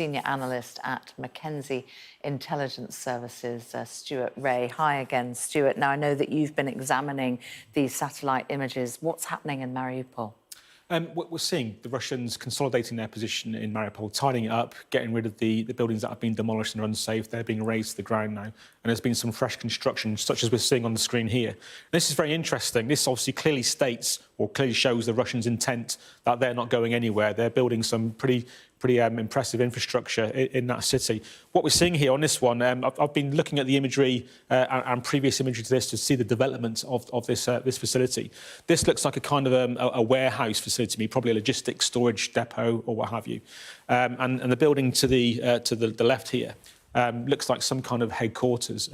Senior Analyst at McKinsey Intelligence Services, Stuart Ray. Hi again, Stuart. Now, I know that you've been examining these satellite images. What's happening in Mariupol? We're seeing the Russians consolidating their position in Mariupol, tidying it up, getting rid of the buildings that have been demolished and are unsafe. They're being razed to the ground now. And there's been some fresh construction, such as we're seeing on the screen here. This is very interesting. This obviously clearly states, or clearly shows the Russians' intent that they're not going anywhere. They're building some pretty impressive infrastructure in that city. What we're seeing here on this one, I've been looking at the imagery and previous imagery to this to see the development of this facility. This looks like a kind of a warehouse facility to me, probably a logistics storage depot or what have you. And the building to the left here looks like some kind of headquarters.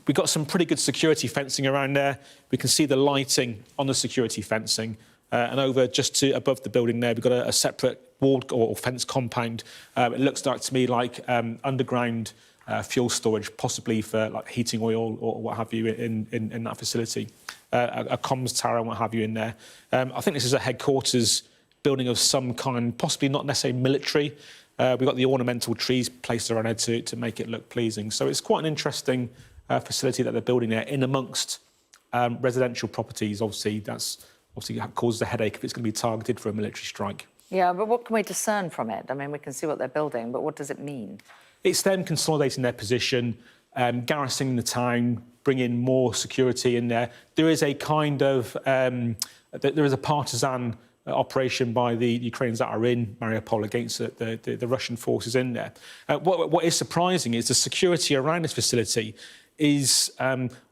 We've got some pretty good security fencing around there. We can see the lighting on the security fencing. And over just above the building there, we've got a separate wall or fence compound. It looks like to me like underground fuel storage, possibly for like heating oil or what have you in that facility. A comms tower and what have you in there. I think this is a headquarters building of some kind, possibly not necessarily military. We've got the ornamental trees placed around it to make it look pleasing. So it's quite an interesting facility that they're building there in amongst residential properties. Obviously, that's causes a headache if it's going to be targeted for a military strike. Yeah, but what can we discern from it? I mean, we can see what they're building, but what does it mean? It's them consolidating their position, garrisoning the town, bringing more security in there. There is a kind of there is a partisan operation by the Ukrainians that are in Mariupol against the Russian forces in there. What is surprising is the security around this facility is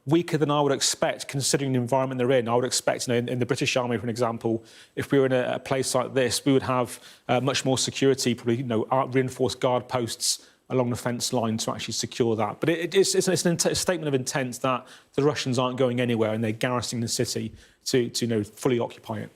weaker than I would expect, considering the environment they're in. I would expect, in the British Army, for an example, if we were in a place like this, we would have much more security, probably, reinforced guard posts along the fence line to actually secure that. But it's a statement of intent that the Russians aren't going anywhere and they're garrisoning the city to fully occupy it.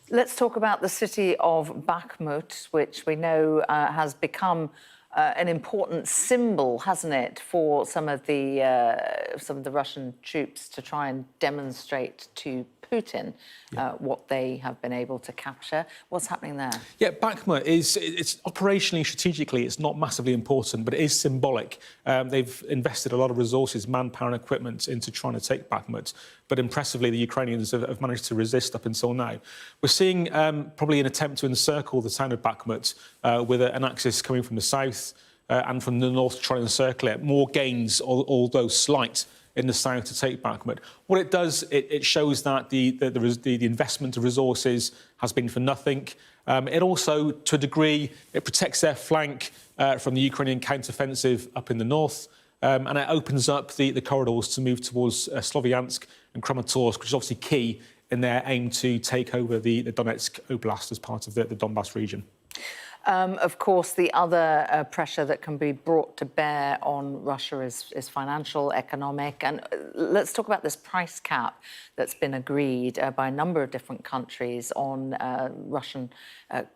Let's talk about the city of Bakhmut, which we know has become an important symbol, hasn't it, for some of the Russian troops to try and demonstrate to Putin what they have been able to capture. What's happening there? Yeah, Bakhmut it's operationally, strategically, it's not massively important, but it is symbolic. They've invested a lot of resources, manpower and equipment into trying to take Bakhmut, but impressively, the Ukrainians have managed to resist up until now. We're seeing probably an attempt to encircle the town of Bakhmut with an axis coming from the south and from the north to try and encircle it. More gains, although slight, in the south to take Bakhmut. What it does, it shows that the investment of resources has been for nothing. It also, to a degree, it protects their flank from the Ukrainian counteroffensive up in the north, and it opens up the corridors to move towards Sloviansk and Kramatorsk, which is obviously key in their aim to take over the Donetsk Oblast as part of the Donbass region. Of course, the other pressure that can be brought to bear on Russia is financial, economic. And let's talk about this price cap that's been agreed by a number of different countries on Russian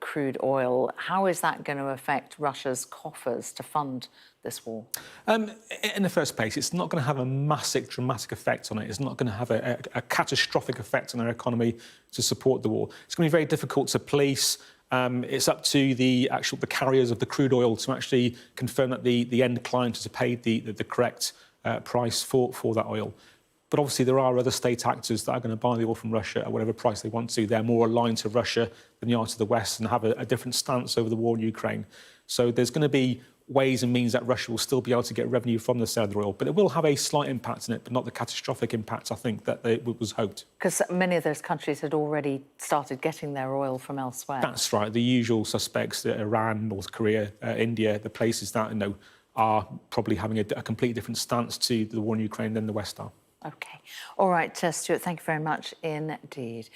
crude oil. How is that going to affect Russia's coffers to fund this war? In the first place, it's not going to have a massive, dramatic effect on it. It's not going to have a catastrophic effect on their economy to support the war. It's going to be very difficult to police. It's up to the carriers of the crude oil to actually confirm that the end client has paid the correct price for that oil. But obviously there are other state actors that are going to buy the oil from Russia at whatever price they want to. They're more aligned to Russia than they are to the West and have a different stance over the war in Ukraine. So there's going to be ways and means that Russia will still be able to get revenue from the sale of the oil, but it will have a slight impact on it, but not the catastrophic impact, I think, that was hoped. Because many of those countries had already started getting their oil from elsewhere. That's right. The usual suspects, Iran, North Korea, India, the places that, are probably having a completely different stance to the war in Ukraine than the West are. OK. All right, Stuart, thank you very much indeed.